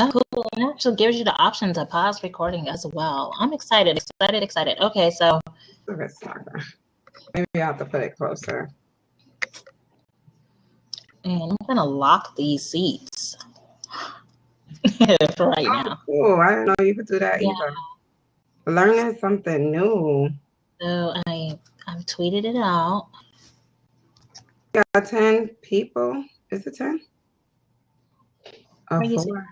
Oh, cool. And it actually gives you the option to pause recording as well. I'm excited. Okay, so. Okay, sorry. Maybe I have to put it closer. And I'm going to lock these seats for right now. Cool. I didn't know you could do that either. Learning something new. So I've tweeted it out. Got 10 people. Is it 10? Oh, 4.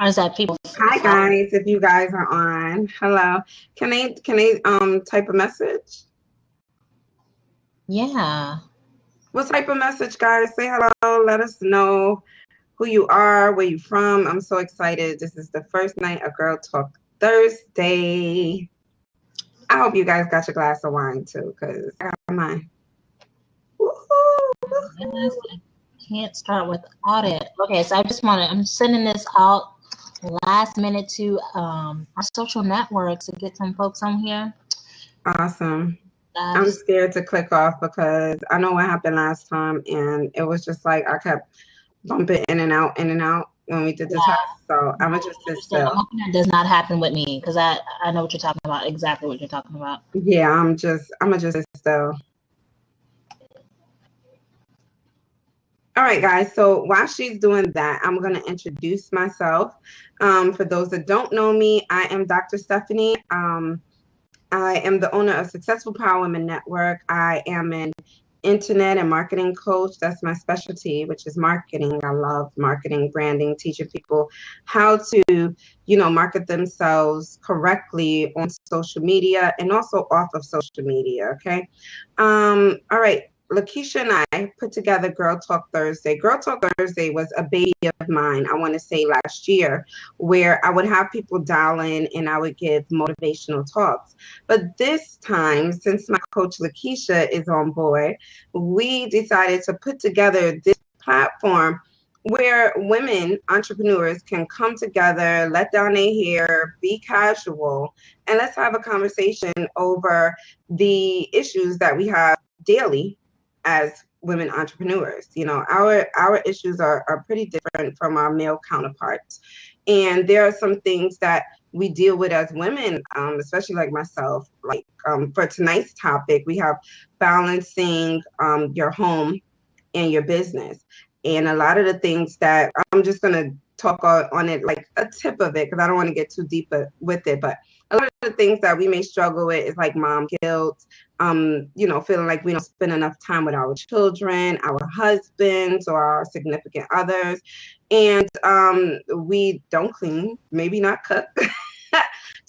Or is that people? Hi guys, if you guys are on, hello. Can they type a message? Yeah. What type of message, guys? Say hello. Let us know who you are, where you from. I'm so excited. This is the first night of Girl Talk Thursday. I hope you guys got your glass of wine too, because I got mine. Yes, I can't start without it. Okay, so I'm sending this out last minute to our social networks to get some folks on here. Awesome. I'm scared to click off because I know what happened last time, and it was just like I kept bumping in and out when we did the test. So I'm gonna just sit still. I'm hoping that does not happen with me because I know what you're talking about, exactly what you're talking about. Yeah, I'm gonna just sit still. All right, guys, so while she's doing that, I'm going to introduce myself. For those that don't know me, I am Dr. Stephanie. I am the owner of Successful Power Women Network. I am an internet and marketing coach. That's my specialty, which is marketing. I love marketing, branding, teaching people how to, market themselves correctly on social media and also off of social media, okay? All right. LaKeisha and I put together Girl Talk Thursday. Girl Talk Thursday was a baby of mine, I want to say last year, where I would have people dial in and I would give motivational talks. But this time, since my coach LaKeisha is on board, we decided to put together this platform where women entrepreneurs can come together, let down their hair, be casual, and let's have a conversation over the issues that we have daily as women entrepreneurs. Our issues are pretty different from our male counterparts. And there are some things that we deal with as women, especially like myself. Like for tonight's topic, we have balancing your home and your business. And a lot of the things that I'm just going to talk on it, like a tip of it, because I don't want to get too deep with it. But a lot of the things that we may struggle with is like mom guilt, feeling like we don't spend enough time with our children, our husbands, or our significant others. And we don't clean, maybe not cook.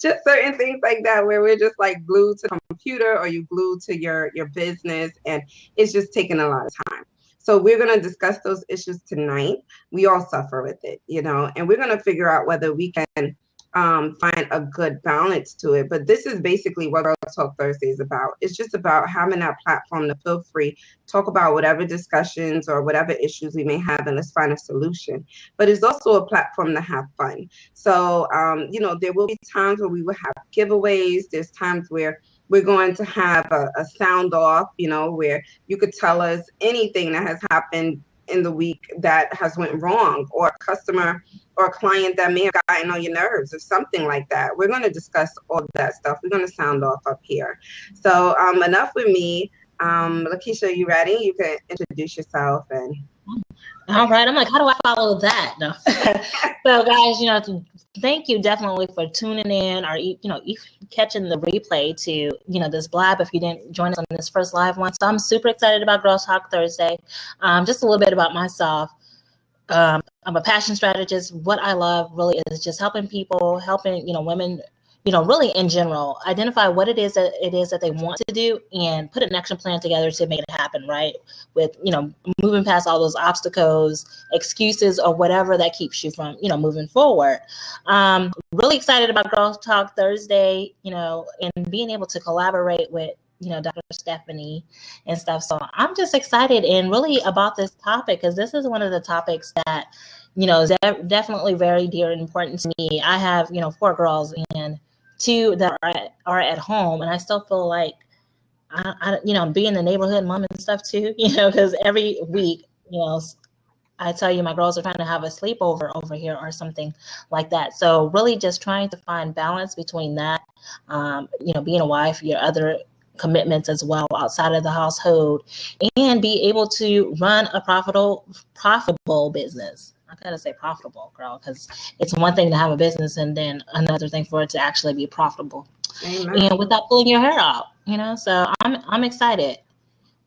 Just certain things like that where we're just like glued to the computer or you glued to your business, and it's just taking a lot of time. So we're going to discuss those issues tonight. We all suffer with it, and we're going to figure out whether we can find a good balance to it. But this is basically what Girl Talk Thursday is about. It's just about having that platform to feel free, talk about whatever discussions or whatever issues we may have, and let's find a solution. But it's also a platform to have fun. So, there will be times where we will have giveaways. There's times where we're going to have a sound off, where you could tell us anything that has happened in the week that has went wrong, or a customer or a client that may have gotten on your nerves or something like that. We're going to discuss all of that stuff. We're going to sound off up here. So enough with me. LaKeisha, you ready? You can introduce yourself. And all right. I'm like, how do I follow that? No. So guys, thank you definitely for tuning in, or catching the replay to this blab if you didn't join us on this first live one. So I'm super excited about Girl Talk Thursday. Just a little bit about myself. I'm a passion strategist. What I love really is just helping people, helping women, really in general, identify what it is that they want to do and put an action plan together to make it happen, right? With, moving past all those obstacles, excuses, or whatever that keeps you from, moving forward. Really excited about Girl Talk Thursday, and being able to collaborate with, Dr. Stephanie and stuff. So I'm just excited and really about this topic, because this is one of the topics that, is definitely very dear and important to me. I have, 4 girls and 2 that are at home, and I still feel like I being the neighborhood mom and stuff too, because every week, I tell you, my girls are trying to have a sleepover over here or something like that. So really just trying to find balance between that, being a wife, your other commitments as well outside of the household, and be able to run a profitable business. I gotta say profitable, girl, because it's one thing to have a business and then another thing for it to actually be profitable. Amen. And without pulling your hair out, so I'm excited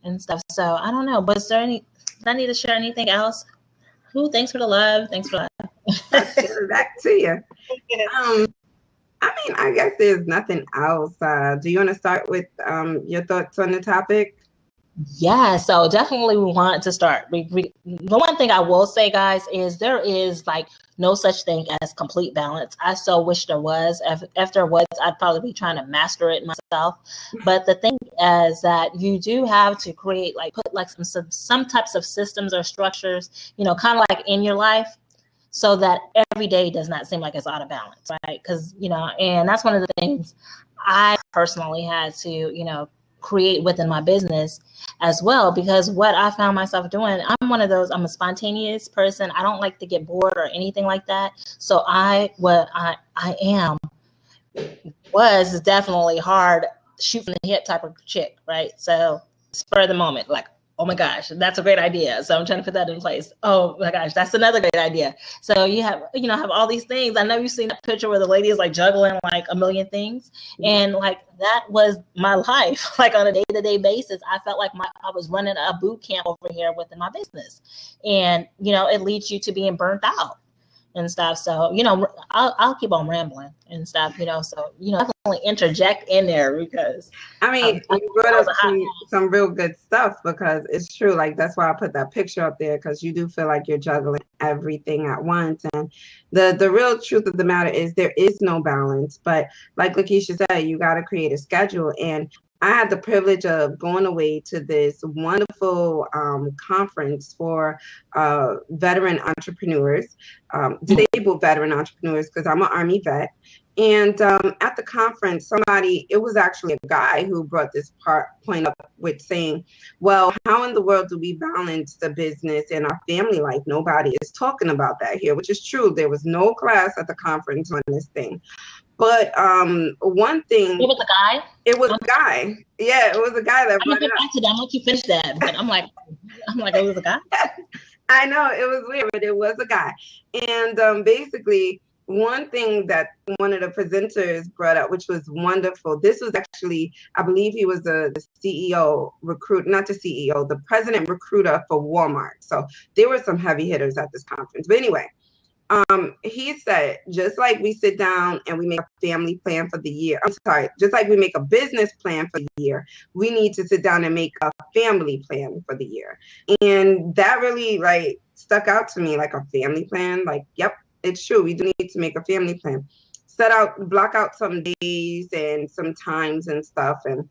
and stuff. So I don't know, but is there any, did I need to share anything else? Thanks for the love. Thanks for that. Back to you. I guess there's nothing else. Do you want to start with your thoughts on the topic? Yeah, so definitely we want to start. The one thing I will say, guys, is there is like no such thing as complete balance. I so wish there was. If there was, I'd probably be trying to master it myself. But the thing is that you do have to create, put some types of systems or structures, kind of like in your life, so that every day does not seem like it's out of balance, right? Because, and that's one of the things I personally had to, create within my business as well, because what I found myself doing, I'm a spontaneous person. I don't like to get bored or anything like that. So was definitely hard, shoot from the hip type of chick, right? So spur of the moment, oh my gosh, that's a great idea. So I'm trying to put that in place. Oh my gosh, that's another great idea. So you have all these things. I know you've seen that picture where the lady is juggling a million things. And that was my life. On a day-to-day basis, I felt like I was running a boot camp over here within my business. And, it leads you to being burnt out and stuff. So, I'll keep on rambling and stuff, so, definitely interject in there because. You brought up some real good stuff, because it's true. That's why I put that picture up there, because you do feel like you're juggling everything at once. And the real truth of the matter is there is no balance. But like LaKeisha said, you got to create a schedule. And I had the privilege of going away to this wonderful conference for veteran entrepreneurs, disabled veteran entrepreneurs, because I'm an Army vet. And at the conference, it was actually a guy who brought this point up with saying, well, how in the world do we balance the business and our family life? Nobody is talking about that here, which is true. There was no class at the conference on this thing. But one thing. It was a guy? It was a guy. Yeah, it was a guy that brought it up. I'm gonna let you finish that, but I'm like, it was a guy? I know, it was weird, but it was a guy. And basically, one thing that one of the presenters brought up, which was wonderful, this was actually, I believe he was the CEO the president recruiter for Walmart. So there were some heavy hitters at this conference. But anyway, he said, just like we sit down and we make a family plan for the year, just like we make a business plan for the year, we need to sit down and make a family plan for the year. And that really stuck out to me, a family plan. Yep, it's true. We do need to make a family plan. Block out some days and some times and stuff, and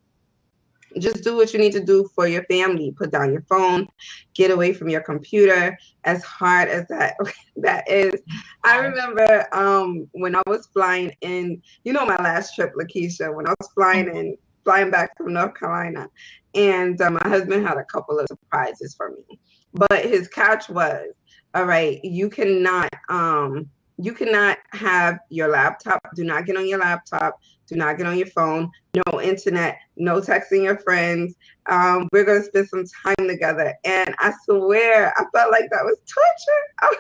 just do what you need to do for your family. Put down your phone, get away from your computer, as hard as that is. I remember when I was flying in, my last trip, LaKeisha, when I was flying back from North Carolina, and my husband had a couple of surprises for me. But his catch was, all right, you cannot have your laptop. Do not get on your laptop. Do not get on your phone. No internet. No texting your friends. We're going to spend some time together. And I swear, I felt like that was torture.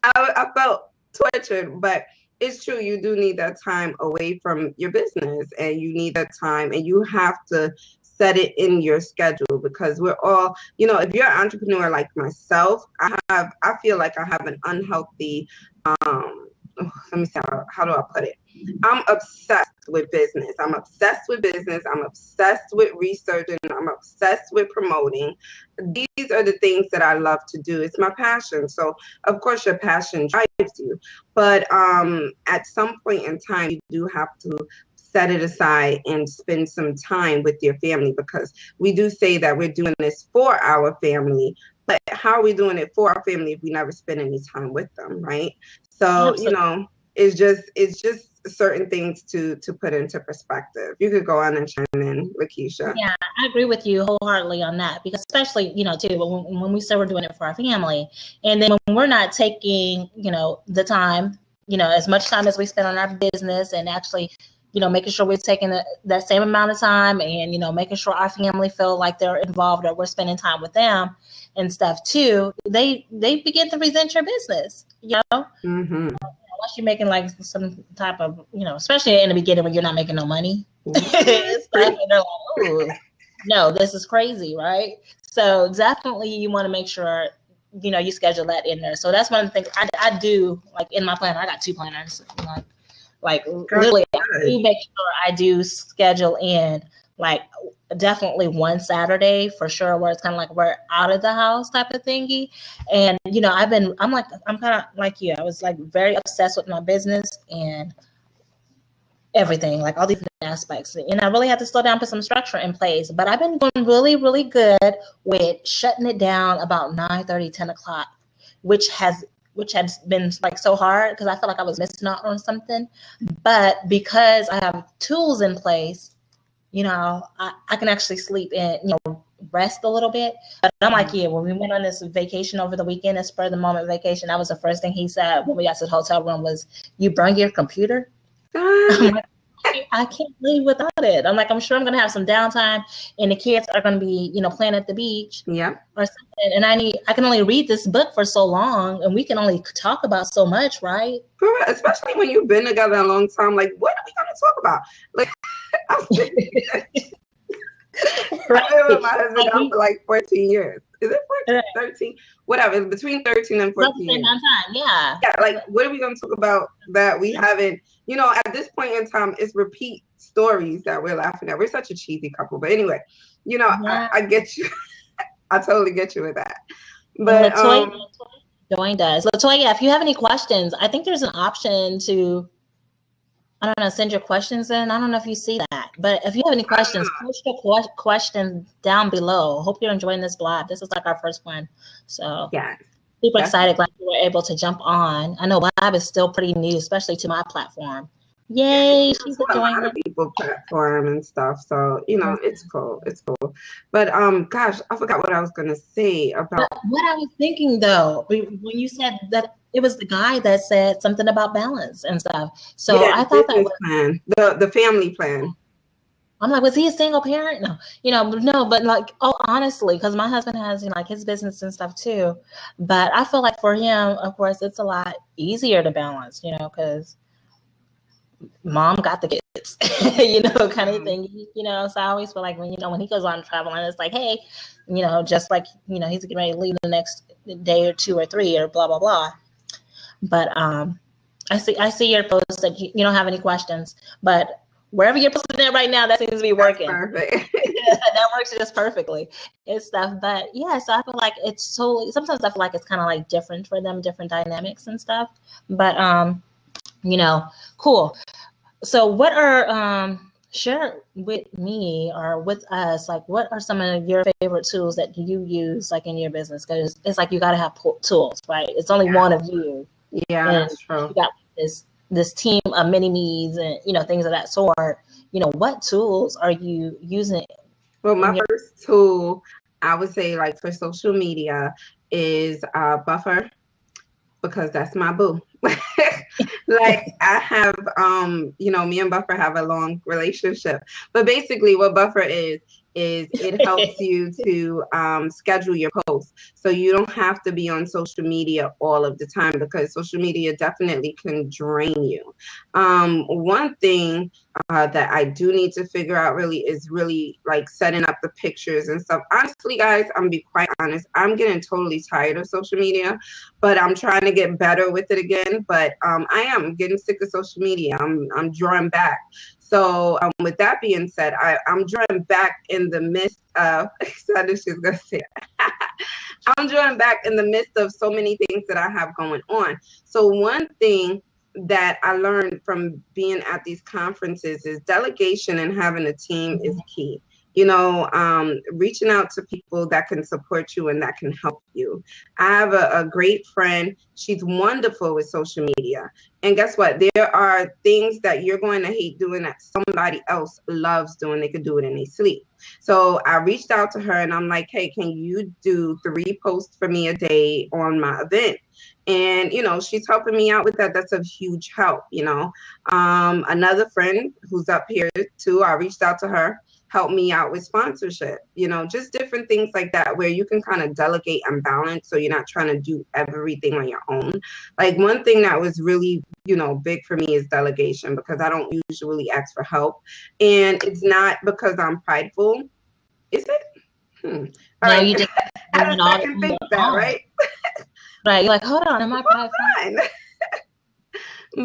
I felt tortured, but it's true. You do need that time away from your business, and you need that time, and you have to set it in your schedule, because we're all, if you're an entrepreneur like myself, I feel like I have an unhealthy, let me see, how do I put it? I'm obsessed with business. I'm obsessed with researching. I'm obsessed with promoting. These are the things that I love to do. It's my passion. So of course your passion drives you, but at some point in time, you do have to set it aside and spend some time with your family, because we do say that we're doing this for our family, but how are we doing it for our family if we never spend any time with them, right? So, Absolutely. It's just certain things to put into perspective. You could go on and chime in, LaKeisha. Yeah, I agree with you wholeheartedly on that, because especially, too, when we said we're doing it for our family, and then when we're not taking, the time, as much time as we spend on our business, and actually, making sure we're taking that same amount of time, and, making sure our family feel like they're involved, or we're spending time with them and stuff too, they begin to resent your business, Mm-hmm. Unless you're making like some type of, especially in the beginning when you're not making no money. It's like, they're like, oh, no, this is crazy, right? So definitely you want to make sure, you schedule that in there. So that's one of the things I do, like in my planner. I got 2 planners. Like literally, I do make sure I do schedule in, like, definitely one Saturday for sure, where it's kind of like we're out of the house type of thingy. And I'm kind of like you. I was like very obsessed with my business and everything, like all these aspects, and I really had to slow down, put some structure in place. But I've been doing really, really good with shutting it down about 9:30, 10 o'clock, which has been like so hard, because I felt like I was missing out on something. But because I have tools in place, I can actually sleep in, rest a little bit. But I'm like, yeah, when we went on this vacation over the weekend, a spur of the moment vacation, that was the first thing he said when we got to the hotel room was, "You bring your computer?" I'm like, I can't leave without it. I'm like, I'm sure I'm gonna have some downtime, and the kids are gonna be, playing at the beach, or something. And I can only read this book for so long, and we can only talk about so much, right? Especially when you've been together a long time. Like, what are we gonna talk about? Like, I've been with my husband now for like 14 years. Is it 14? 13? Whatever, between 13 and 14 years. Yeah. Yeah, like, what are we going to talk about that we haven't, at this point in time, it's repeat stories that we're laughing at. We're such a cheesy couple. But anyway, I get you. I totally get you with that. But LaToya joined us. LaToya, if you have any questions, I think there's an option to, I don't know, send your questions in. I don't know if you see that, but if you have any questions, post your questions down below. Hope you're enjoying this blog. This is like our first one. So yeah, super excited, glad we were able to jump on. I know blog is still pretty new, especially to my platform. Yay, she's enjoying other people's platform and stuff. So, it's cool. It's cool. But gosh, I forgot what I was gonna say about what I was thinking though, when you said that it was the guy that said something about balance and stuff. So I thought that was plan, the family plan. I'm like, was he a single parent? No, no, but like, honestly, because my husband has, like his business and stuff too. But I feel like for him, of course, it's a lot easier to balance, because mom got the kids, kind of thing, So I always feel like when he goes on traveling, it's like, hey, just like, he's getting ready to leave the next day or 2 or 3 or blah, blah, blah. But I see your post that you don't have any questions, but wherever you're posting it right now, that seems to be working. That's perfect. That works just perfectly. It's stuff, but yeah, so I feel like it's totally, sometimes I feel like it's kind of like different for them, different dynamics and stuff, but cool. So what are, share with me or with us, like what are some of your favorite tools that you use like in your business? Because it's like you got to have tools, right? It's only one of you. Yeah, that's true. You got this team of mini-me's and things of that sort. What tools are you using? Well, my first tool, I would say, like for social media, is Buffer, because that's my boo. Like I have, me and Buffer have a long relationship. But basically, what Buffer is it helps you to schedule your posts, so you don't have to be on social media all of the time, because social media definitely can drain you. One thing that I do need to figure out is really like setting up the pictures and stuff. Honestly, guys, I'm gonna be quite honest, I'm getting totally tired of social media, but I'm trying to get better with it again. But I am getting sick of social media. I'm drawing back. So with that being said, I'm drawing back in the midst of, I knew she was going to say it. I'm drawing back in the midst of so many things that I have going on. So one thing that I learned from being at these conferences is delegation and having a team is key. reaching out to people that can support you and that can help you. I have a great friend. She's wonderful with social media. And guess what? There are things that you're going to hate doing that somebody else loves doing. They could do it in their sleep. So I reached out to her and I'm like, hey, can you do 3 posts for me a day on my event? And, she's helping me out with that. That's a huge help, Another friend who's up here too, I reached out to her, help me out with sponsorship, just different things like that where you can kind of delegate and balance so you're not trying to do everything on your own. Like one thing that was really, big for me is delegation, because I don't usually ask for help. And it's not because I'm prideful. Is it? No, right. You just I can think that, right? Right. You're like, hold on, am I prideful?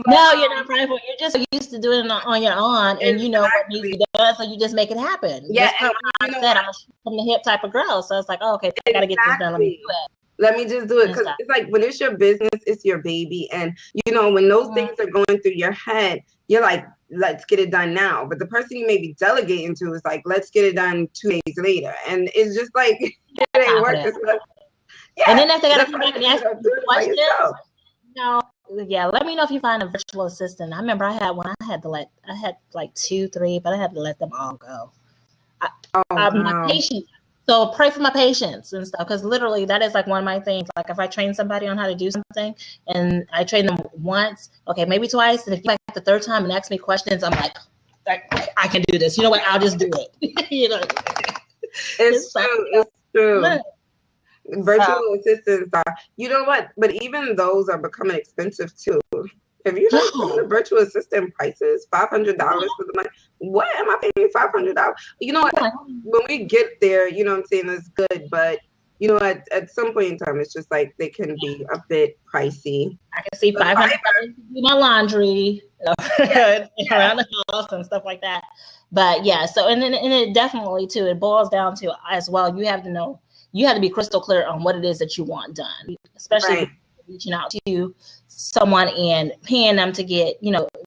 No, you're not prideful. You're just used to doing it on your own, and exactly. You know what needs to be done, so you just make it happen. Yeah, I'm a from the hip type of girl, so it's like, oh, okay, I gotta get this done. Let me do it. Let me just do it, because it's like when it's your business, it's your baby, and when those things are going through your head, you're like, let's get it done now. But the person you may be delegating to is like, let's get it done 2 days later, and it's just like it ain't working. And then if they gotta come back and ask questions, yeah, let me know if you find a virtual assistant. I remember I had one. I had like 2, 3, but I had to let them all go. My patients. So pray for my patients and stuff, because literally that is like one of my things. Like if I train somebody on how to do something and I train them once, okay, maybe twice, and if you like the 3rd time and ask me questions, I'm like, I can do this. You know what? I'll just do it. It's true. It's true. Virtual assistants are, but even those are becoming expensive too. Have you heard some of the virtual assistant prices? $500 for the month. What am I paying $500? You know what? When we get there, I'm saying, it's good, but at some point in time, it's just like they can be a bit pricey. I can see $500 to do my laundry around the house and stuff like that. But yeah, so and it definitely too, it boils down to as well. You have to know. You have to be crystal clear on what it is that you want done, especially reaching out to someone and paying them to get,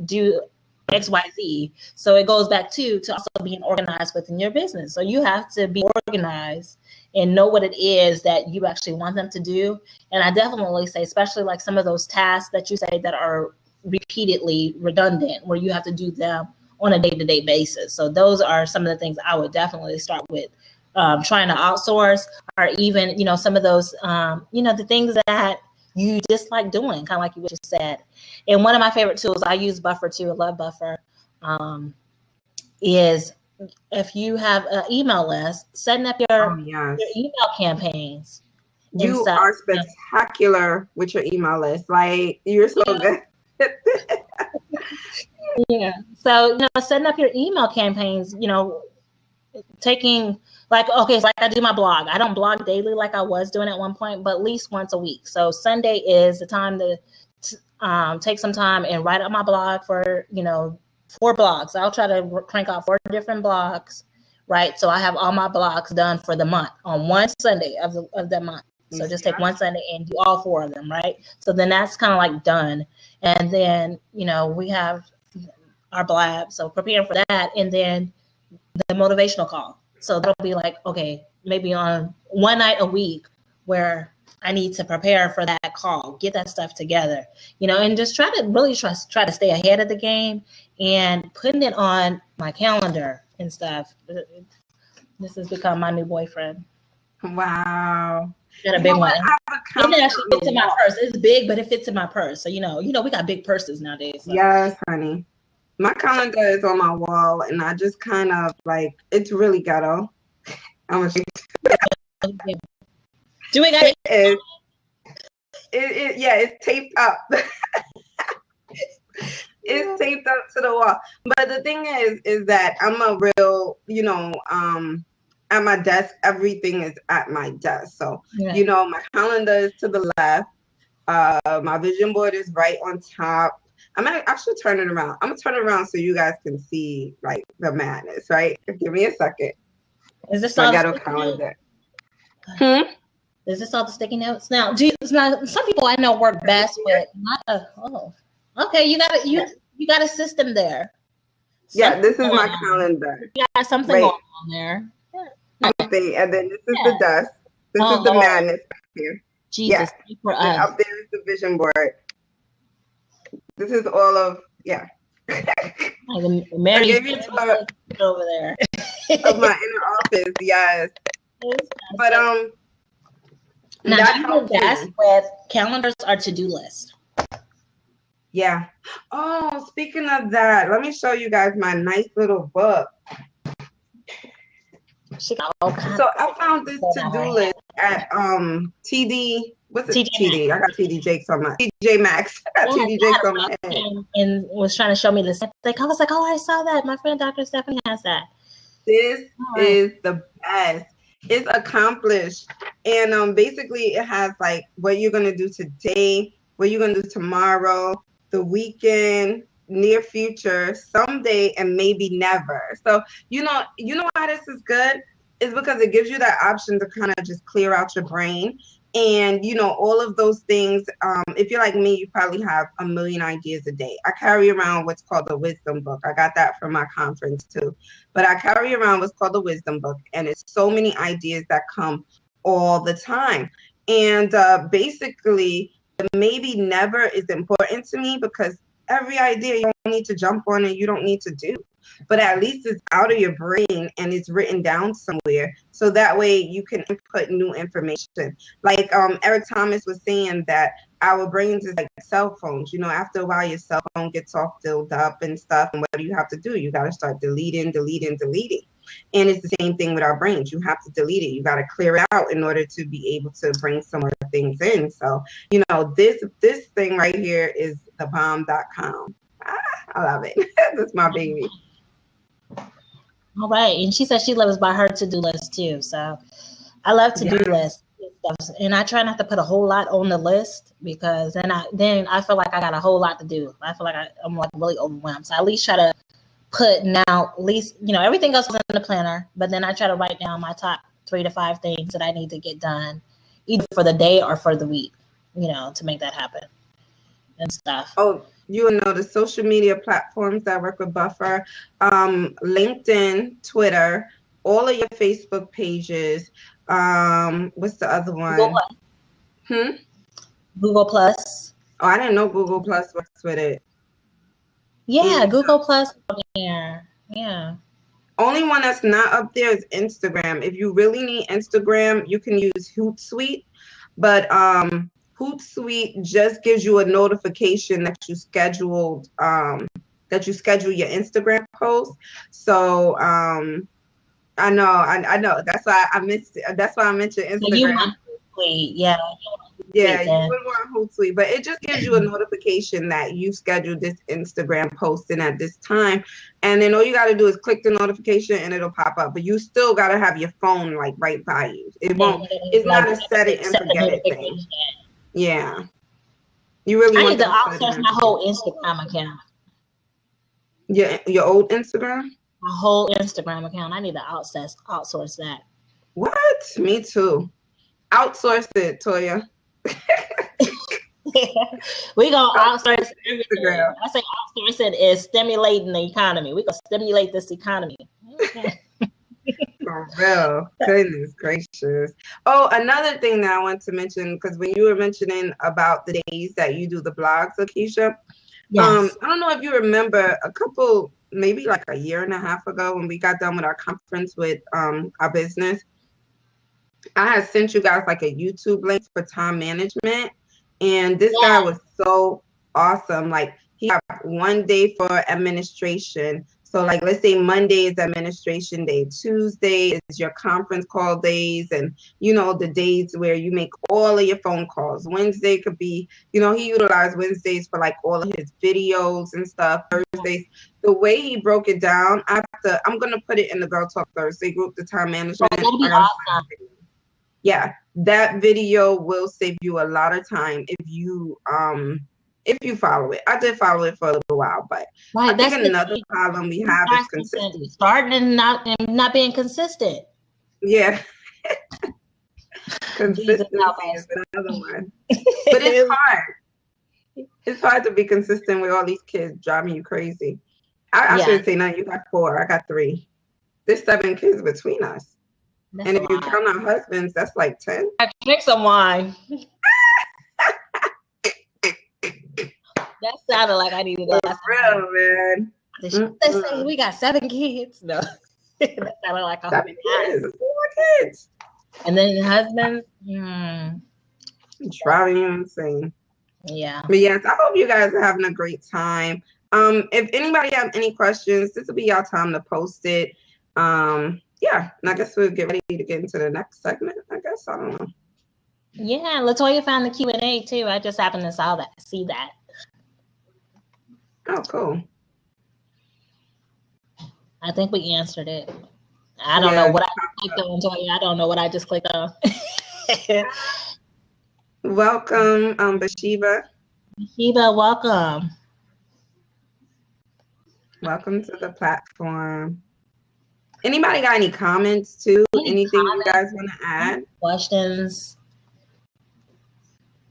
do X, Y, Z. So it goes back to also being organized within your business. So you have to be organized and know what it is that you actually want them to do. And I definitely say, especially like some of those tasks that you say that are repeatedly redundant, where you have to do them on a day-to-day basis. So those are some of the things I would definitely start with. Trying to outsource, or even, some of those, the things that you dislike doing, kind of like you just said. And one of my favorite tools, I use Buffer too, I love Buffer, is if you have an email list, setting up your email campaigns. You are spectacular with your email list. Like, you're so good. Yeah. So, setting up your email campaigns, taking like, okay, so like I do my blog. I don't blog daily like I was doing at one point, but at least once a week. So Sunday is the time to take some time and write up my blog for, 4 blogs. I'll try to crank out 4 different blogs, right? So I have all my blogs done for the month on one Sunday of the month. So just take one Sunday and do all 4 of them, right? So then that's kind of like done. And then, we have our blab. So preparing for that. And then the motivational call. So that'll be like, okay, maybe on one night a week where I need to prepare for that call, get that stuff together, and just try to stay ahead of the game and putting it on my calendar and stuff. This has become my new boyfriend. Wow. Got a big one. It actually fits in my purse. It's big, but it fits in my purse. So, we got big purses nowadays. So. Yes, honey. My calendar is on my wall, and I just kind of like, it's really ghetto. Do we got it? It's taped up. It's taped up to the wall. But the thing is that I'm a real, at my desk, everything is at my desk. So, my calendar is to the left. My vision board is right on top. I should turn it around. I'm gonna turn it around so you guys can see like the madness, right? Give me a second. Is this all the calendar? Is this all the sticky notes? Now, some people I know work best with okay, you got a system there. Yeah, this is my calendar. You got something going on there. Something, and then this is the dust. This is the Lord. madness here. Jesus, for us. Up there is the vision board. This is all of Mary I gave you over there of my inner office. Yes, but now that do best with calendars or to-do list. Yeah. Oh, speaking of that, let me show you guys my nice little book. So I found this to-do list at TD. What's it? TD. I got TD Jakes on my TJ Maxx. I got TD Jakes on my head. And was trying to show me this. Like I was like, oh, I saw that. My friend Dr. Stephanie has that. This is the best. It's accomplished, and basically it has like what you're gonna do today, what you're gonna do tomorrow, the weekend, near future, someday, and maybe never. So you know why this is good? It's because it gives you that option to kind of just clear out your brain. And all of those things, if you're like me, you probably have a million ideas a day. I carry around what's called the wisdom book. I got that from my conference too. But I carry around what's called the wisdom book, and it's so many ideas that come all the time. And basically, the maybe never is important to me because every idea you don't need to jump on and you don't need to do. But at least it's out of your brain and it's written down somewhere. So that way you can input new information. Like Eric Thomas was saying that our brains is like cell phones. After a while your cell phone gets all filled up and stuff. And what do you have to do? You got to start deleting. And it's the same thing with our brains. You have to delete it. You got to clear it out in order to be able to bring some more things in. So, this thing right here is thebomb.com. I love it. That's my baby. All right. And she said she lives by her to-do list too. So I love to-do lists. And I try not to put a whole lot on the list because then I feel like I got a whole lot to do. I feel like I'm like really overwhelmed. So I at least try to put now at least, everything else is in the planner, but then I try to write down my top 3 to 5 things that I need to get done either for the day or for the week, to make that happen and stuff. Oh, the social media platforms that work with Buffer, LinkedIn, Twitter, all of your Facebook pages. What's the other one? Google Plus. Oh, I didn't know Google Plus works with it. Yeah, Google Plus. Yeah. Only one that's not up there is Instagram. If you really need Instagram, you can use Hootsuite, but Hootsuite just gives you a notification that you scheduled your Instagram post. So I know. That's why I missed it. That's why I mentioned Instagram. So you want Hootsuite, yeah. Yeah, you would want Hootsuite, but it just gives you a notification that you scheduled this Instagram posting at this time, and then all you got to do is click the notification and it'll pop up. But you still got to have your phone like right by you. It won't. It's not a set it and forget it thing. Yeah, you really want to outsource my whole Instagram account. Your old Instagram? My whole Instagram account. I need to outsource that. What? Me too. Outsource it, Toya. We gonna outsource everything. I say outsourcing is stimulating the economy. We gonna stimulate this economy. For real. Goodness gracious. Oh, another thing that I want to mention, because when you were mentioning about the days that you do the blogs, LaKeisha, yes. I don't know if you remember maybe like a year and a half ago when we got done with our conference with our business, I had sent you guys like a YouTube link for time management. And this guy was so awesome. Like he had one day for administration. So like, let's say Monday is administration day. Tuesday is your conference call days. And, the days where you make all of your phone calls. Wednesday could be, he utilized Wednesdays for like all of his videos and stuff. Thursdays, the way he broke it down, I'm going to put it in the Girl Talk Thursday group, the time management. Oh, that'd be awesome. Yeah, that video will save you a lot of time if you follow it. I did follow it for a little while, but I think another problem we have is consistency. Starting and not being consistent. Yeah. Consistency is another one. But it's hard. It's hard to be consistent with all these kids driving you crazy. I shouldn't say none. You got 4. I got 3. There's 7 kids between us. That's and if you count our husbands, that's like 10. I drink some wine. That sounded like I needed that. Real, man. They say we got 7 kids. No. That sounded like 7 kids. 4 kids. And then husbands. Driving you insane. Yeah. But yes, I hope you guys are having a great time. If anybody have any questions, this will be your time to post it. Yeah, and I guess we'll get ready to get into the next segment. I guess I don't know. Yeah, Latoya found the Q&A too. I just happened to see that. Oh, cool. I think we answered it. I don't know what I clicked on, Toya. I don't know what I just clicked on. Welcome, Bathsheba. Bathsheba, welcome. Welcome to the platform. Anybody got any comments too? Anything you guys want to add? Questions?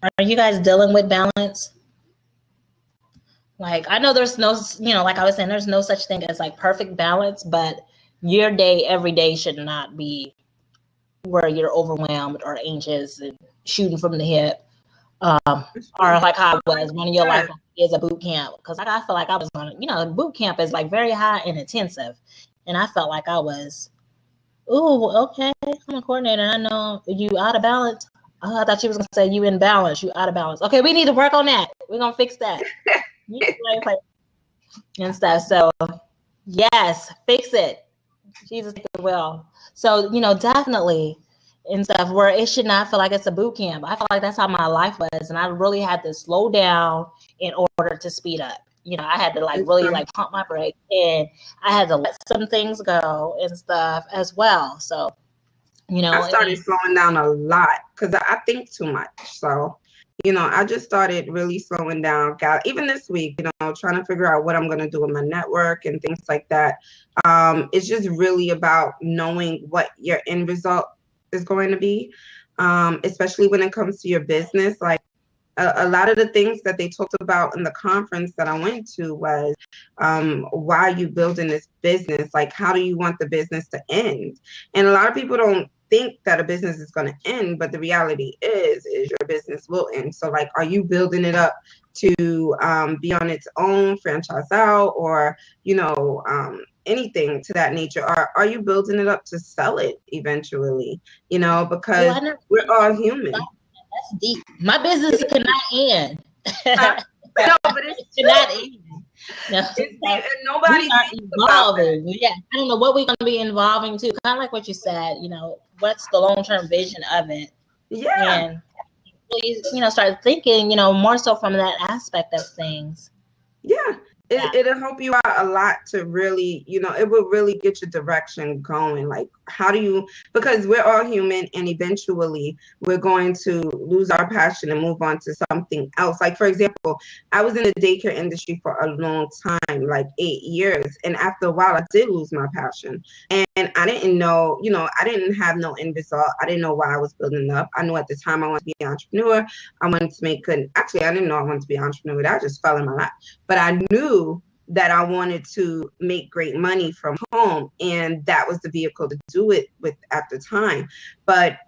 Are you guys dealing with balance? Like, I know there's no, like I was saying, there's no such thing as like perfect balance, but your day, every day should not be where you're overwhelmed or anxious and shooting from the hip. Or like how I was running your life is a boot camp. Because like, I feel like I was going to, boot camp is like very high and intensive. And I felt like I was, okay, I'm a coordinator. I know you out of balance. Oh, I thought she was going to say you in balance. You out of balance. Okay, we need to work on that. We're going to fix that. And stuff. So, yes, fix it. Jesus will. So, definitely and stuff where it should not feel like it's a boot camp. I feel like that's how my life was. And I really had to slow down in order to speed up. I had to really pump my brakes, and I had to let some things go and stuff as well. So, I started slowing down a lot because I think too much. So, I just started really slowing down. Even this week, trying to figure out what I'm going to do with my network and things like that. It's just really about knowing what your end result is going to be, especially when it comes to your business. Like a lot of the things that they talked about in the conference that I went to was why are you building this business? Like, how do you want the business to end? And a lot of people don't think that a business is going to end, but the reality is your business will end. So like, are you building it up to be on its own, franchise out, or anything to that nature? Or are you building it up to sell it eventually? Because we're all human. That's deep. My business cannot end. No, but it cannot end. No, and nobody evolving. Yeah, I don't know what we're going to be involving too. Kind of like what you said. What's the long-term vision of it? Yeah, and really, start thinking, more so from that aspect of things. Yeah. It'll help you out a lot to really, it will really get your direction going. Like, because we're all human, and eventually we're going to lose our passion and move on to something else. Like, for example, I was in the daycare industry for a long time, like 8 years. And after a while, I did lose my passion. And I didn't know, I didn't have no end result. I didn't know why I was building up. I knew at the time I wanted to be an entrepreneur. I wanted to make good. Actually, I didn't know I wanted to be an entrepreneur. That just fell in my lap. But I knew that I wanted to make great money from home, and that was the vehicle to do it with at the time. But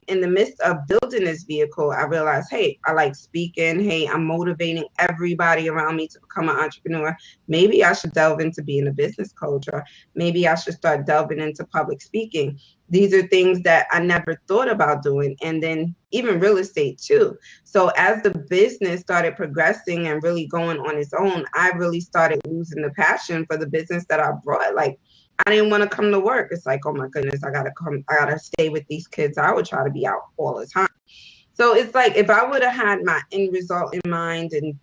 in the midst of building this vehicle, I realized, hey, I like speaking. Hey, I'm motivating everybody around me to become an entrepreneur. Maybe I should delve into being a business coach, or maybe I should start delving into public speaking. These are things that I never thought about doing. And then even real estate too. So as the business started progressing and really going on its own, I really started losing the passion for the business that I brought. Like, I didn't want to come to work. It's like, oh my goodness, I gotta stay with these kids. I would try to be out all the time. So it's like, if I would have had my end result in mind and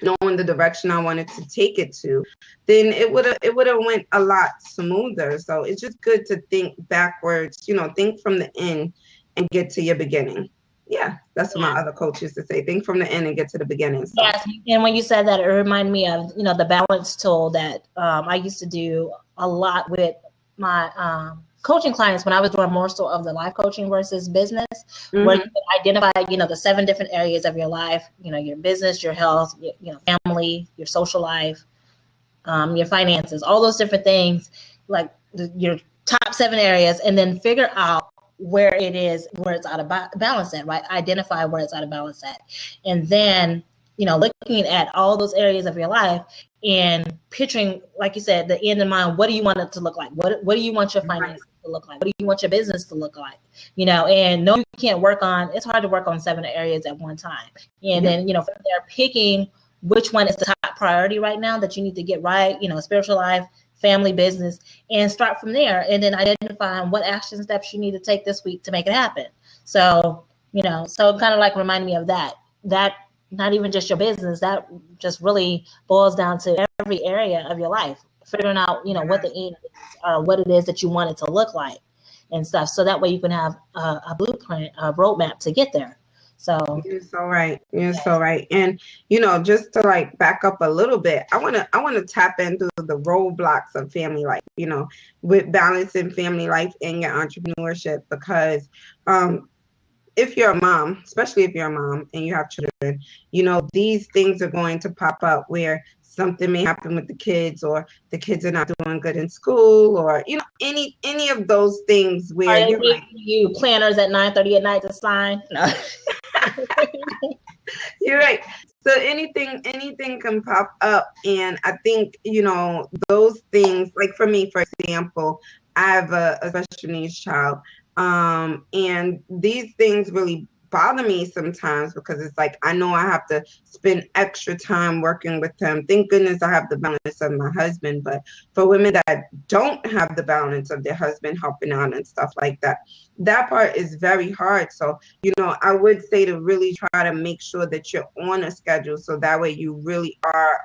knowing the direction I wanted to take it to, then it would have went a lot smoother. So it's just good to think backwards, think from the end and get to your beginning. Yeah, that's what my other coach used to say. Think from the end and get to the beginning. So. Yes, and when you said that, it reminded me of the balance tool that I used to do a lot with my coaching clients when I was doing more so of the life coaching versus business, where you could identify the 7 different areas of your life, your business, your health, your family, your social life, your finances, all those different things, like your top 7 areas, and then figure out where it's out of balance at, right? Identify where it's out of balance at. And then, looking at all those areas of your life and picturing, like you said, the end in mind. What do you want it to look like? What do you want your finances to look like? What do you want your business to look like? And no, you can't it's hard to work on 7 areas at one time. And then, from there, picking which one is the top priority right now that you need to get right, spiritual life, family, business, and start from there. And then identifying what action steps you need to take this week to make it happen. So, so kind of like remind me of that not even just your business, that just really boils down to every area of your life, figuring out, what the end is, or what it is that you want it to look like and stuff. So that way you can have a blueprint, a roadmap to get there. So you're so right. You're so right. And just to like back up a little bit, I want to tap into the roadblocks of family life, with balancing family life and your entrepreneurship, because if you're a mom, especially if you're a mom and you have children, these things are going to pop up where something may happen with the kids, or the kids are not doing good in school, or any of those things where you planners at 9:30 at night to sign. No. You're right. So anything can pop up, and I think those things, like for me, for example, I have a special needs child, and these things really bother me sometimes, because it's like I know I have to spend extra time working with him. Thank goodness I have the balance of my husband, but for women that don't have the balance of their husband helping out and stuff like that, that part is very hard. So I would say to really try to make sure that you're on a schedule, so that way you really are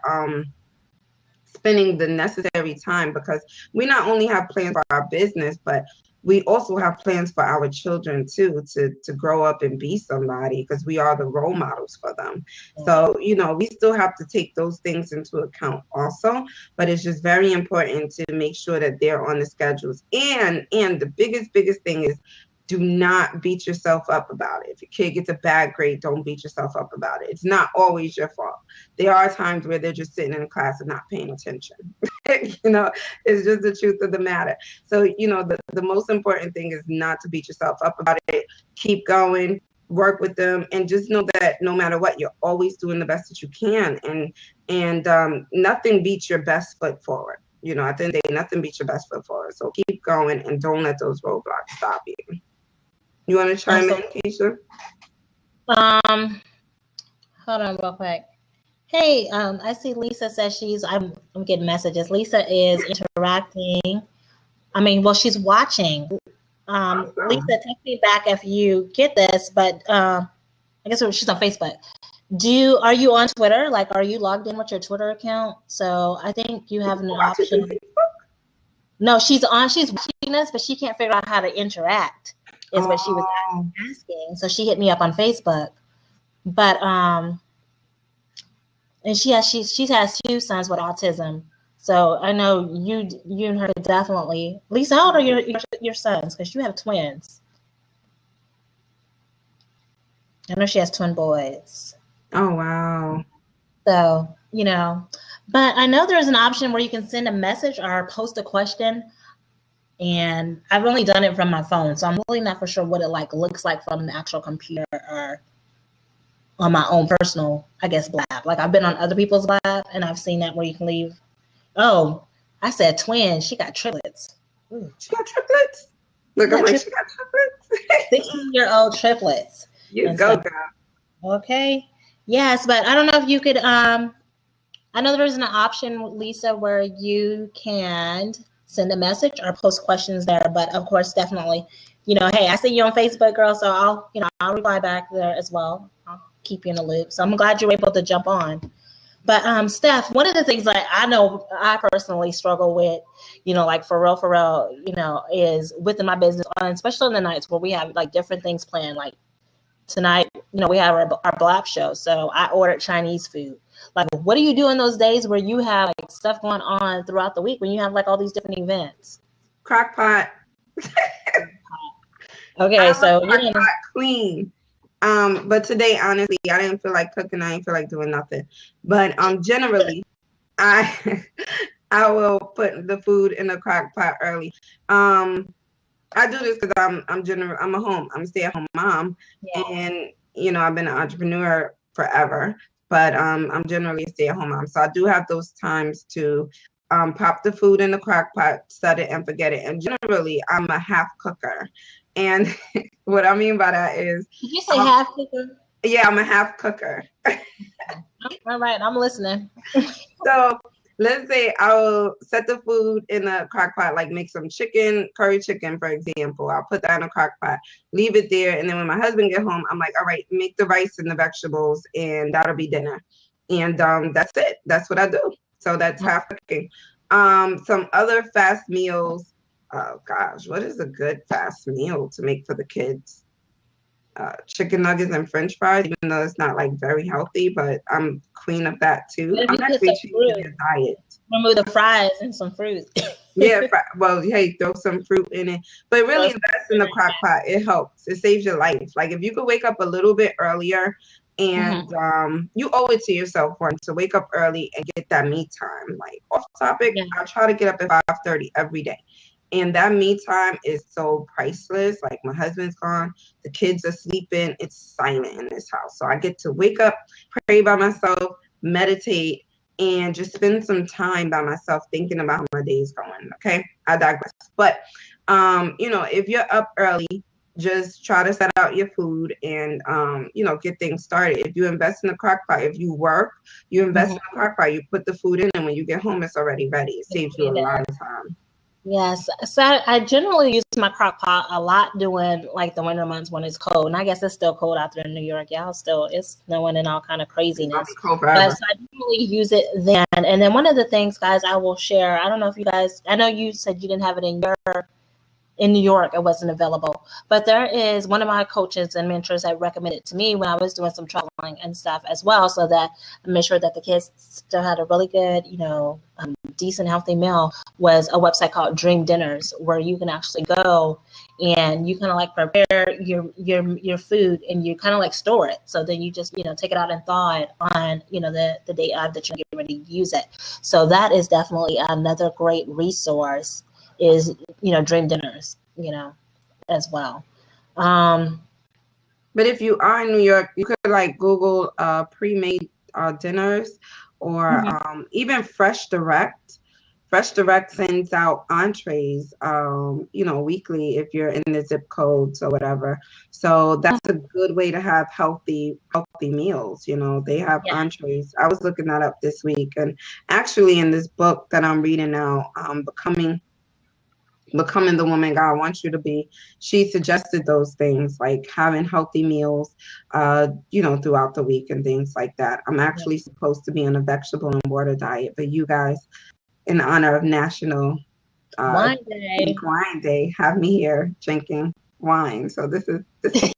spending the necessary time, because we not only have plans for our business, but we also have plans for our children too, to grow up and be somebody, because we are the role models for them. So, we still have to take those things into account also, but it's just very important to make sure that they're on the schedules. And the biggest thing is, do not beat yourself up about it. If your kid gets a bad grade, don't beat yourself up about it. It's not always your fault. There are times where they're just sitting in class and not paying attention. It's just the truth of the matter. So, the most important thing is not to beat yourself up about it. Keep going, work with them, and just know that no matter what, you're always doing the best that you can. And nothing beats your best foot forward. At the end of the day, nothing beats your best foot forward. So keep going and don't let those roadblocks stop you. You want to chime in, Keisha? Hold on real quick. Hey, I see Lisa says I'm getting messages. Lisa is interacting. She's watching. Awesome. Lisa, text me back if you get this, but I guess she's on Facebook. Are you on Twitter? Like, are you logged in with your Twitter account? So I think you have an option. No, she's watching us, but she can't figure out how to interact. Is what she was asking. So she hit me up on Facebook. But and she has 2 sons with autism. So I know you and her definitely. Lisa, how old are your sons? Because you have twins. I know she has twin boys. Oh wow. So, but I know there's an option where you can send a message or post a question. And I've only done it from my phone, so I'm really not for sure what it looks like from the actual computer or on my own personal, I guess, blab. Like, I've been on other people's blab, and I've seen that where you can leave. Oh, I said twins. She got triplets. Ooh. She got triplets? Look, I'm like, she got triplets? 16-year-old triplets. You go, girl. Okay. Yes, but I don't know if you could, I know there's an option, Lisa, where you can send a message or post questions there. But of course, definitely, hey, I see you on Facebook, girl. So I'll reply back there as well. I'll keep you in the loop. So I'm glad you were able to jump on. But Steph, one of the things that I know I personally struggle with, like for real, is within my business, especially on the nights where we have like different things planned. Like tonight, we have our Blab show. So I ordered Chinese food. Like, what do you do in those days where you have like stuff going on throughout the week when you have like all these different events? Crockpot. Okay, so crockpot clean. But today, honestly, I didn't feel like cooking. I didn't feel like doing nothing. But generally, I I will put the food in the crock pot early. I do this because I'm a stay-at-home mom, Yes. and I've been an entrepreneur forever, but I'm generally a stay-at-home mom, so I do have those times to pop the food in the crock pot, set it and forget it. And generally, I'm a half cooker, and what I mean by that is, did you say half cooker? Yeah, I'm a half cooker. All right, I'm listening. So let's say I'll set the food in a crock pot, like make some chicken, curry chicken, for example. I'll put that in a crock pot, leave it there. And then when my husband get home, I'm like, all right, make the rice and the vegetables, and that'll be dinner. And that's it. That's what I do. So that's half cooking. Some other fast meals. Oh gosh, what is a good fast meal to make for the kids? Chicken nuggets and French fries, even though it's not like very healthy, but I'm queen of that too. I'm actually changing the diet. Remove the fries and some fruit. Yeah, well, hey, throw some fruit in it, but really invest in the crock pot. It helps. It saves your life. Like if you could wake up a little bit earlier, and you owe it to yourself one to wake up early and get that me time. Like off topic, I try to get up at 5:30 every day. And that me time is so priceless. Like my husband's gone, the kids are sleeping, it's silent in this house. So I get to wake up, pray by myself, meditate, and just spend some time by myself thinking about how my day's going. Okay, I digress. But if you're up early, just try to set out your food and get things started. If you invest in the crock pot, if you work, you invest in the crock pot, you put the food in, and when you get home, it's already ready. It saves you a lot of time. Yes, so I generally use my crock pot a lot during like the winter months when it's cold, and I guess it's still cold out there in New York. It's snowing and all kind of craziness. But so I generally use it then. And then one of the things, guys, I will share. I don't know if you guys. I know you said you didn't have it in New York, it wasn't available. But there is one of my coaches and mentors that recommended to me when I was doing some traveling and stuff as well, so that I made sure that the kids still had a really good, decent, healthy meal, was a website called Dream Dinners, where you can actually go and you kind of like prepare your food and you kind of like store it. So then you just, take it out and thaw it on, the day of that you're getting ready to use it. So that is definitely another great resource, is Dream Dinners, as well. But if you are in New York, you could like Google pre-made dinners, or even Fresh Direct. Fresh Direct sends out entrees, weekly if you're in the zip codes or whatever. So that's a good way to have healthy meals. They have entrees. I was looking that up this week, and actually in this book that I'm reading now, Becoming the Woman God Wants You to Be, she suggested those things, like having healthy meals, throughout the week and things like that. I'm actually supposed to be on a vegetable and water diet, but you guys, in honor of National Wine Day, have me here drinking wine. So this is this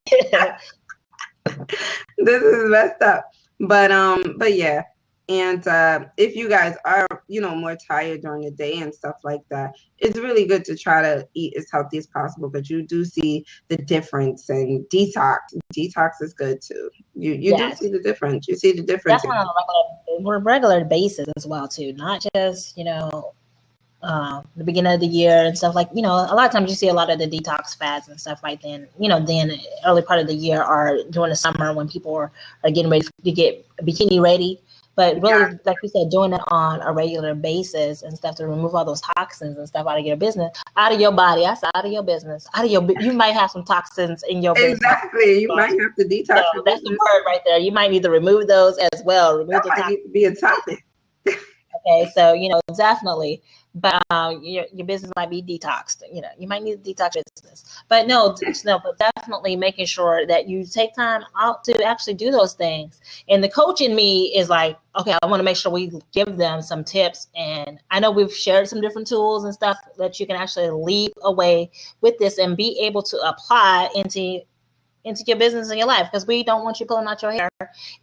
is messed up. But yeah. And if you guys are, more tired during the day and stuff like that, it's really good to try to eat as healthy as possible. But you do see the difference. And detox is good too. You do see the difference. You see the difference. That's on a regular basis as well too, not just the beginning of the year and stuff, like a lot of times you see a lot of the detox fads and stuff like then early part of the year or during the summer when people are getting ready to get bikini ready. But really, like you said, doing it on a regular basis and stuff to remove all those toxins and stuff out of your business, out of your body. I said out of your business, you might have some toxins in your business. Exactly. You might have to detox. So that's the word right there. You might need to remove those as well. Remove that might need to be a topic. Okay, so definitely, but your business might be detoxed. You might need to detox your business, but but definitely making sure that you take time out to actually do those things. And the coach in me is like, okay, I want to make sure we give them some tips. And I know we've shared some different tools and stuff that you can actually leave away with this and be able to apply into your business and your life, because we don't want you pulling out your hair,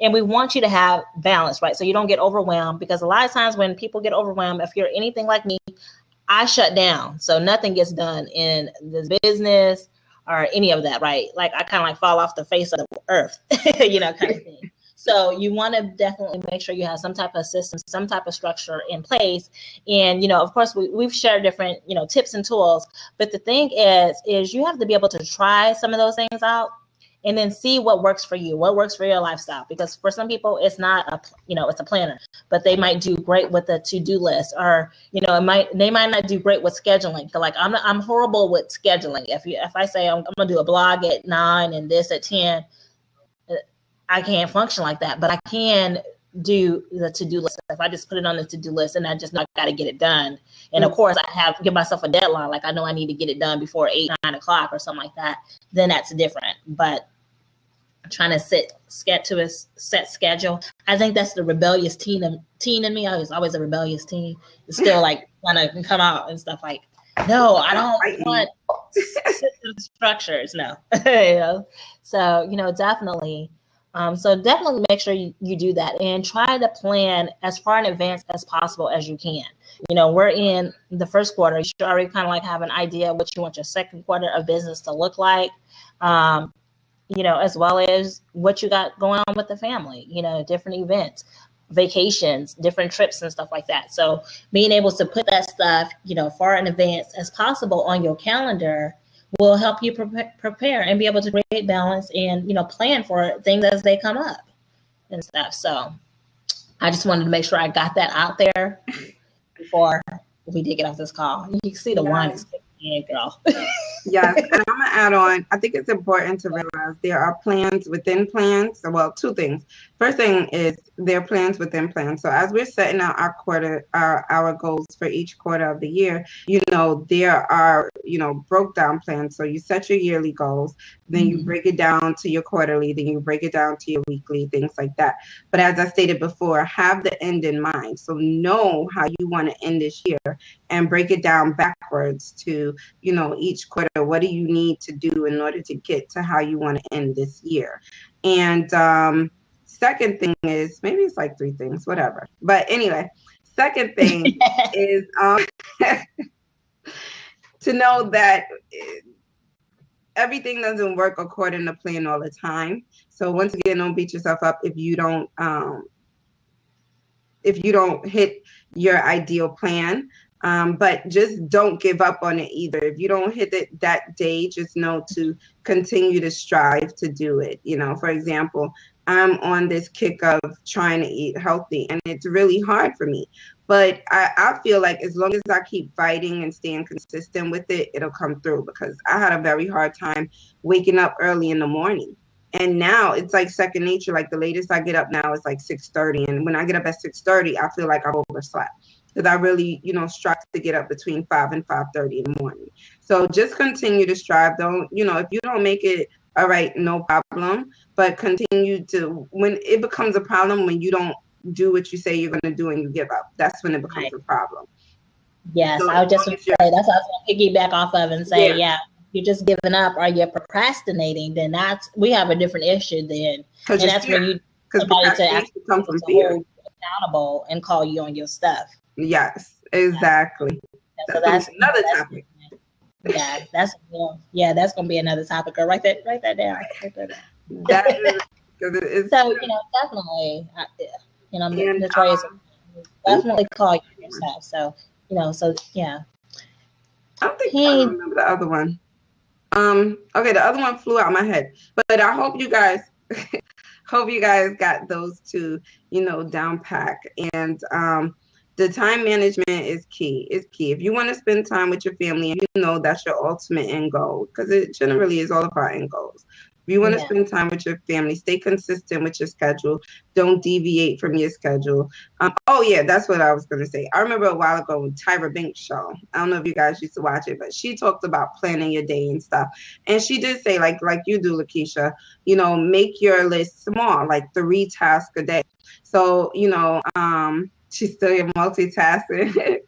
and we want you to have balance, right? So you don't get overwhelmed, because a lot of times when people get overwhelmed, if you're anything like me, I shut down. So nothing gets done in this business or any of that, right? Like I kind of like fall off the face of the earth, kind of thing. So you want to definitely make sure you have some type of system, some type of structure in place. And, of course, we've shared different, tips and tools. But the thing is you have to be able to try some of those things out and then see what works for you, what works for your lifestyle. Because for some people, it's not it's a planner, but they might do great with a to-do list, or, they might not do great with scheduling. So like I'm horrible with scheduling. If I say I'm going to do a blog at 9 and this at 10, I can't function like that, but I can do the to-do list. If I just put it on the to-do list and I just got to get it done. And of course I have to give myself a deadline. Like I know I need to get it done before 8, 9 o'clock or something like that. Then that's different. But trying to get to a set schedule, I think that's the rebellious teen in me. I was always a rebellious teen. It's still like want to come out and stuff like, no, I don't want system structures. No. So, definitely. So definitely make sure you do that and try to plan as far in advance as possible as you can. We're in the first quarter. You should already kind of like have an idea of what you want your second quarter of business to look like, as well as what you got going on with the family, different events, vacations, different trips and stuff like that. So being able to put that stuff, far in advance as possible on your calendar will help you prepare and be able to create balance and, plan for things as they come up and stuff. So I just wanted to make sure I got that out there before we did get off this call. You can see the wine is kicking in, girl. Yes, and I'm going to add on, I think it's important to realize there are plans within plans. Well, two things. First thing is there are plans within plans. So as we're setting out our goals for each quarter of the year, there are, broke down plans. So you set your yearly goals, then you break it down to your quarterly, then you break it down to your weekly, things like that. But as I stated before, have the end in mind. So know how you want to end this year and break it down backwards to, each quarter. What do you need to do in order to get to how you want to end this year? And second thing is, maybe it's like three things, whatever. But anyway, second thing is to know that everything doesn't work according to plan all the time. So once again, don't beat yourself up if you don't hit your ideal plan. But just don't give up on it either. If you don't hit it that day, just know to continue to strive to do it. For example, I'm on this kick of trying to eat healthy, and it's really hard for me. But I feel like as long as I keep fighting and staying consistent with it, it'll come through, because I had a very hard time waking up early in the morning. And now it's like second nature. Like the latest I get up now is like 6:30. And when I get up at 6:30, I feel like I've overslept. Because I really, strive to get up between 5 and 5:30 in the morning. So just continue to strive. Don't, if you don't make it, all right, no problem. But continue to, when it becomes a problem, when you don't do what you say you're going to do and you give up, that's when it becomes a problem. Yes, so I was just going to say, that's what I was going to piggyback off of and say, you're just giving up or you're procrastinating, then we have a different issue then. And that's when you somebody to actually come from fear, hold you accountable and call you on your stuff. Yes, exactly. Yeah, so that's another topic. Yeah, that's gonna be another topic. Or write that down. That is, so definitely, Notorious, definitely call you yourself. So yeah. I don't remember the other one. Okay, the other one flew out my head, but I hope you guys. Got those two, down pack. And the time management is key. It's key. If you want to spend time with your family, and that's your ultimate end goal, because it generally is all about end goals. If you want to spend time with your family, stay consistent with your schedule. Don't deviate from your schedule. That's what I was going to say. I remember a while ago with Tyra Banks' show. I don't know if you guys used to watch it, but she talked about planning your day and stuff. And she did say, like you do, LaKeisha, make your list small, like 3 tasks a day. So, she's still multitasking.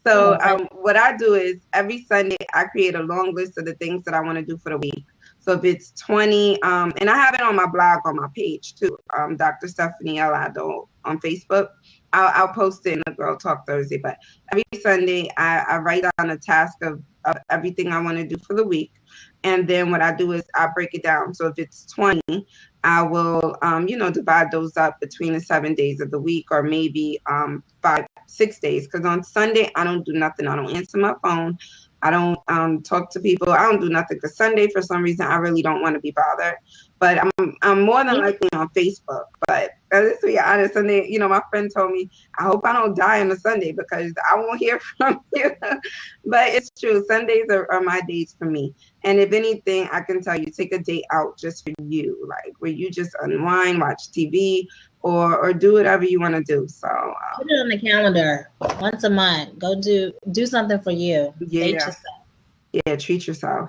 So what I do is every Sunday, I create a long list of the things that I want to do for the week. So if it's 20, and I have it on my blog, on my page too, Dr. Stephanie Elado on Facebook. I'll post it in the Girl Talk Thursday. But every Sunday, I write down a task of everything I want to do for the week. And then what I do is I break it down. So if it's 20, I will, divide those up between the 7 days of the week, or maybe 6 days. Because on Sunday, I don't do nothing. I don't answer my phone. I don't talk to people. I don't do nothing. Because Sunday, for some reason, I really don't want to be bothered. But I'm more than likely on Facebook. But let's be honest, Sunday, my friend told me, I hope I don't die on a Sunday because I won't hear from you. But it's true. Sundays are my days for me. And if anything, I can tell you, take a day out just for you, like where you just unwind, watch TV, or do whatever you want to do. So put it on the calendar once a month. Go do something for you. Yeah. Date yourself. Yeah, treat yourself.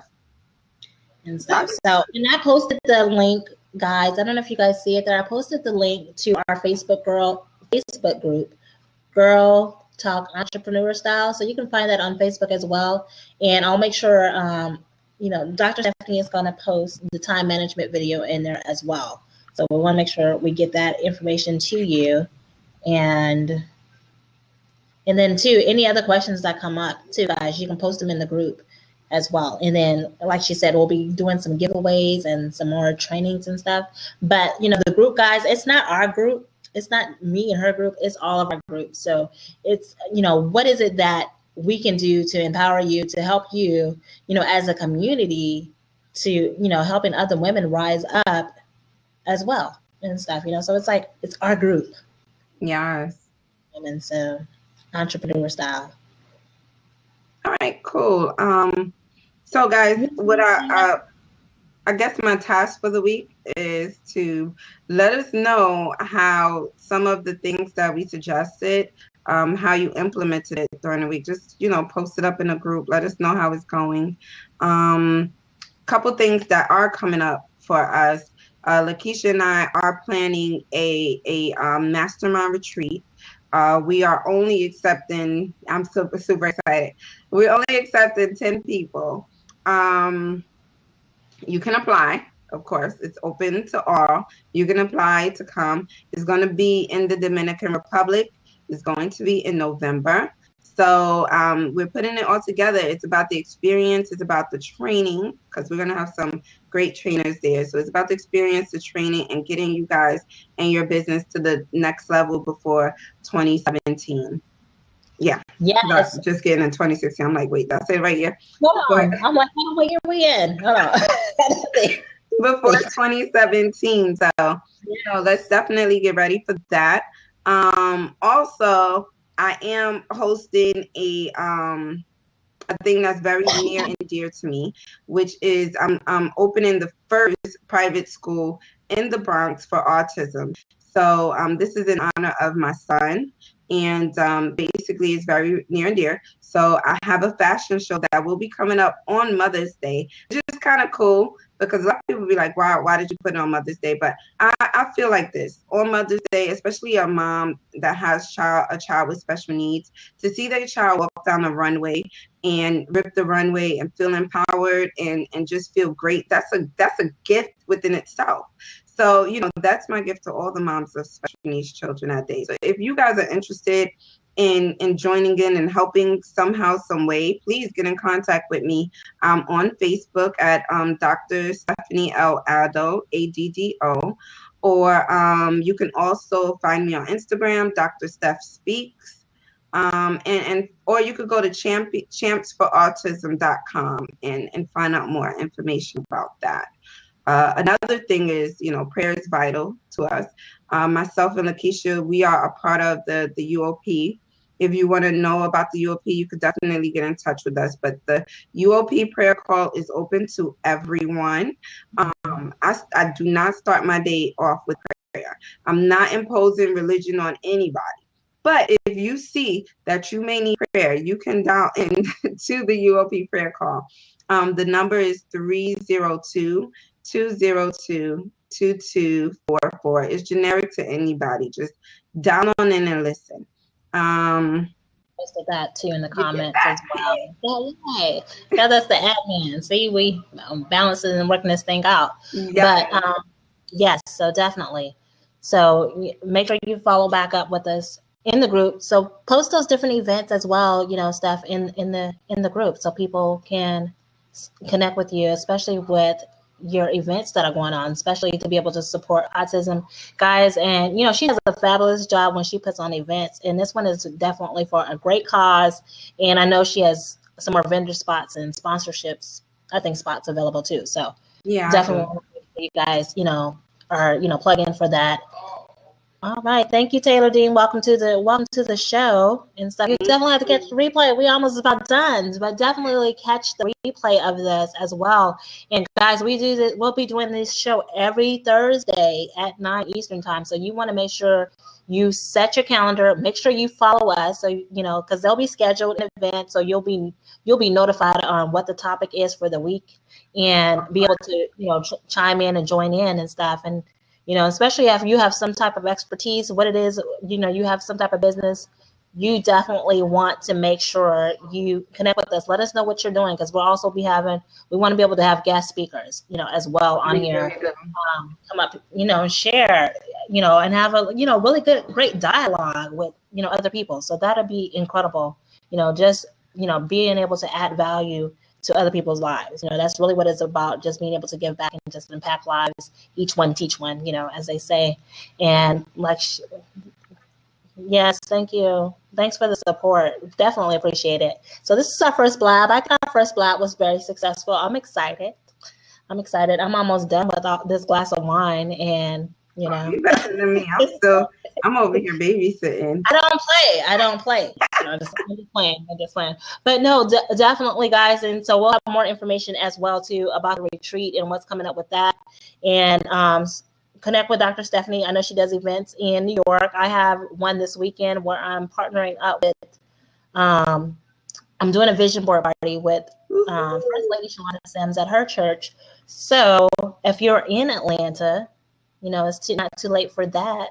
And stuff. So, and I posted the link, guys. I don't know if you guys see it there. I posted the link to our Facebook group, Girl Talk Entrepreneur Style. So you can find that on Facebook as well. And I'll make sure, Dr. Stephanie is going to post the time management video in there as well. So we want to make sure we get that information to you. And then too, any other questions that come up too, guys, you can post them in the group as well. And then, like she said, we'll be doing some giveaways and some more trainings and stuff. But, the group, guys, it's not our group. It's not me and her group. It's all of our groups. So it's, what is it that we can do to empower you, to help you, as a community to, helping other women rise up as well and stuff, So it's like, it's our group. Yes. And so entrepreneur style. All right, cool. So guys, what I guess my task for the week is to let us know how some of the things that we suggested, how you implemented it during the week. Just, post it up in a group. Let us know how it's going. Couple things that are coming up for us. LaKeisha and I are planning a mastermind retreat. We are only accepting, I'm super, super excited. We're only accepting 10 people. You can apply, of course. It's open to all. You can apply to come. It's going to be in the Dominican Republic. It's going to be in November. So we're putting it all together. It's about the experience. It's about the training, because we're going to have some great trainers there. So it's about the experience, the training, and getting you guys and your business to the next level before 2017. Yeah. Yes. Just getting in 2016. I'm like, wait, that's it right here. Hold on. I'm like, what year we in? Hold on. Before 2017. So, let's definitely get ready for that. Also, I am hosting a thing that's very near and dear to me, which is I'm opening the first private school in the Bronx for autism. So this is in honor of my son, and basically it's very near and dear. So I have a fashion show that will be coming up on Mother's Day, which is kind of cool, because a lot of people will be like, why did you put it on Mother's Day? But I feel like this, on Mother's Day, especially a mom that has a child with special needs, to see their child walk down the runway and rip the runway and feel empowered and just feel great, that's a gift within itself. So, that's my gift to all the moms of special needs children that day. So if you guys are interested in joining in and helping somehow, some way, please get in contact with me. I'm on Facebook at Dr. Stephanie L. Addo, ADDO, or you can also find me on Instagram, Dr. Steph Speaks, or you could go to champsforautism.com and find out more information about that. Another thing is, prayer is vital to us. Myself and LaKeisha, we are a part of the UOP. If you want to know about the UOP, you could definitely get in touch with us. But the UOP prayer call is open to everyone. I do not start my day off with prayer. I'm not imposing religion on anybody. But if you see that you may need prayer, you can dial in to the UOP prayer call. The number is 302-202-2244. It's generic to anybody. Just dial on in and listen. Posted that too in the comments as well. Yeah, that's the admin. See, we balancing and working this thing out. Yeah. But yes, so definitely. So make sure you follow back up with us in the group. So post those different events as well, stuff in the group, so people can connect with you, especially with your events that are going on, especially to be able to support autism guys. And, she does a fabulous job when she puts on events. And this one is definitely for a great cause. And I know she has some more vendor spots and sponsorships, I think, spots available too. So yeah, definitely you guys, are, plug in for that. All right, thank you, Taylor Dean. Welcome to the show and stuff. You definitely have to catch the replay. We almost about done, but definitely catch the replay of this as well. And guys, we'll be doing this show every Thursday at 9 Eastern time. So you want to make sure you set your calendar. Make sure you follow us. So because they'll be scheduled in advance, so you'll be notified on what the topic is for the week and be able to chime in and join in and stuff. And especially if you have some type of expertise, what it is, you have some type of business, you definitely want to make sure you connect with us. Let us know what you're doing, because we want to be able to have guest speakers, as well on here, come up, and share, and have a, really great dialogue with, other people. So that'll be incredible, just, being able to add value to other people's lives. That's really what it's about, just being able to give back and just impact lives, each one teach one, as they say. And yes, thank you. Thanks for the support. Definitely appreciate it. So this is our first blab. I think our first blab was very successful. I'm excited. I'm almost done with this glass of wine, and you better than me. I'm over here babysitting. I don't play. I'm just playing. But no, definitely, guys. And so we'll have more information as well too about the retreat and what's coming up with that. And connect with Dr. Stephanie. I know she does events in New York. I have one this weekend where I'm partnering up with. I'm doing a vision board party with First Lady Shalonda Sims at her church. So if you're in Atlanta, it's not too late for that.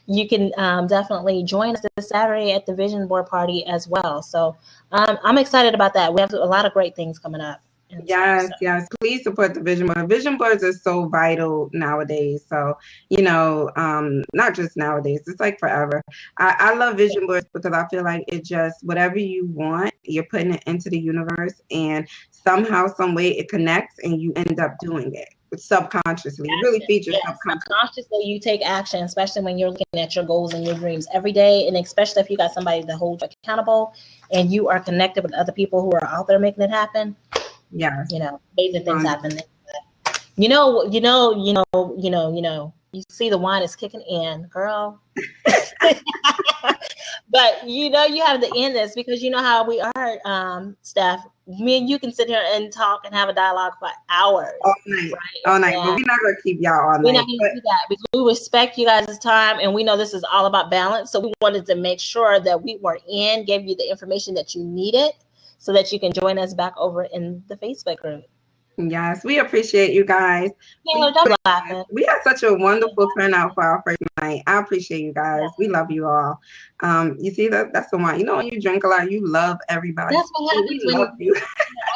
You can definitely join us this Saturday at the vision board party as well. So I'm excited about that. We have a lot of great things coming up. Yes. Please support the vision board. Vision boards are so vital nowadays. So, not just nowadays, it's like forever. I love vision boards because I feel like it just, whatever you want, you're putting it into the universe, and somehow, some way it connects and you end up doing it. Subconsciously, it really features subconsciously. You take action, especially when you're looking at your goals and your dreams every day, and especially if you got somebody to hold you accountable and you are connected with other people who are out there making it happen. Yeah, amazing things happen. You see the wine is kicking in, girl. But you have to end this, because how we are, Steph. Me and you can sit here and talk and have a dialogue for hours. All night. Right? All night. Yeah. But we're not going to keep y'all all night. We're not going to do that, because we respect you guys' time, and we know this is all about balance. So we wanted to make sure that we were gave you the information that you needed so that you can join us back over in the Facebook group. Yes, we appreciate you guys. We had such a wonderful turnout for our first night. I appreciate you guys. We love you all. You see, that's the one. When you drink a lot, you love everybody. That's what happens when you. I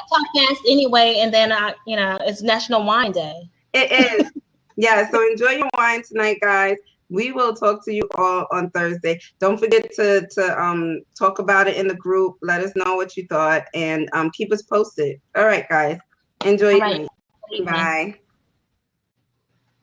talk fast anyway, and then it's National Wine Day. It is. Yeah. So enjoy your wine tonight, guys. We will talk to you all on Thursday. Don't forget to talk about it in the group. Let us know what you thought, and keep us posted. All right, guys. Enjoy your night. Bye.